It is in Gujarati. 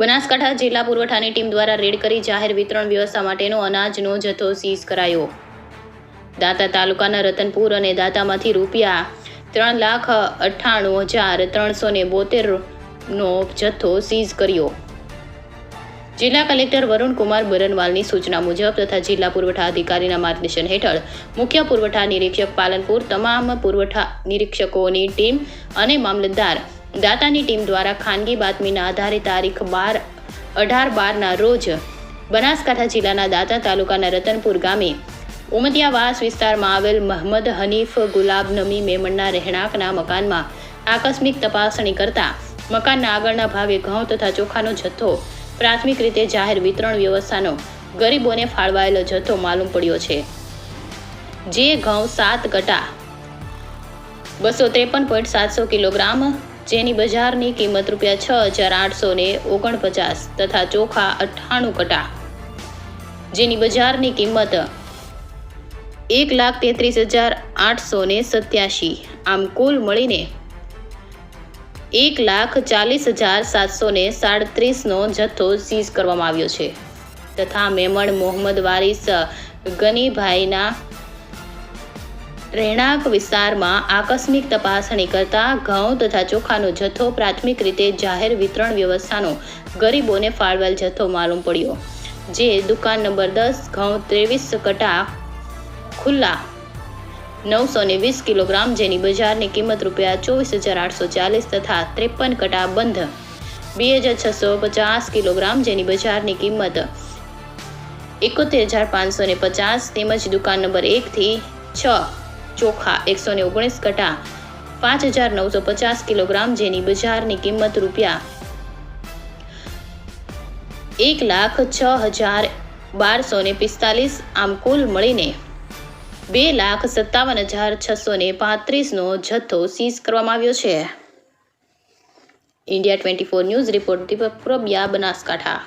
બનાસકાંઠા જિલ્લા પુરવઠાની ટીમ દ્વારા રેડ કરી જાહેર વિતરણ વ્યવસ્થા માટેનો અનાજનો જથ્થો સીઝ કરાયો. દાંતા તાલુકાના રતનપુર અને દાંતામાંથી રૂપિયા 3,98,372નો જથ્થો સીઝ કર્યો. જિલ્લા કલેક્ટર વરુણકુમાર બરનવાલની સૂચના મુજબ તથા જિલ્લા પુરવઠા અધિકારીના માર્ગદર્શન હેઠળ મુખ્ય પુરવઠા નિરીક્ષક પાલનપુર, તમામ પુરવઠા નિરીક્ષકોની ટીમ અને મામલતદાર દાંતાની ટીમ દ્વારા ખાનગી બાતમીના આધારે તારીખ 18/12ના રોજ બનાસકાંઠા જિલ્લાના દાંતા તાલુકાના રતનપુર ગામે ઉમતિયાવાસ વિસ્તારમાં આવેલ મહમદ હનીફ ગુલાબ નમી મેમણના રહેણાંકના મકાનમાં આકસ્મિક તપાસણી કરતા મકાનના આગળના ભાગે ઘઉં તથા ચોખાનો જથ્થો પ્રાથમિક રીતે જાહેર વિતરણ વ્યવસ્થાનો ગરીબોને ફાળવાયેલો જથ્થો માલુમ પડ્યો છે. જે ઘઉં 7 કટા 253.700 કિલોગ્રામ, જેની બજારની કિંમત ₹6,849 તથા ચોખા 98 કટા, જેની બજારની કિંમત ₹1,33,887, આમ કુલ મળીને ₹1,40,737નો જથ્થો સીઝ કરવામાં આવ્યો છે. તથા મેમણ મોહમ્મદ વારીસ ગનીભાઈના રહેણાંક વિસ્તારમાં આકસ્મિક તપાસણી કરતા ઘઉં તથા ચોખાનો જથ્થો પ્રાથમિક રીતે જાહેર વિતરણ વ્યવસ્થાનો ગરીબોને ફાળવેલ જથ્થો માલુમ પડ્યો. જે દુકાન નંબર 10 ઘઉં 23 કટા ખુલ્લા 920 કિલોગ્રામ, જેની બજારની કિંમત ₹24,840 તથા 53 કટા બંધ 2,650 કિલોગ્રામ, જેની બજારની કિંમત 71,550, તેમજ દુકાન નંબર 1 થી 6 ચોખા 119 કટા 5,950 કિલોગ્રામ, જેની બજારની કિંમત ₹1,06,1245, આમ કુલ મળીને ₹2,57,635નો જથ્થો સીઝ કરવામાં આવ્યો છે. India 24 ન્યૂઝ રિપોર્ટ દીપક પુરબિયા, બનાસકાંઠા.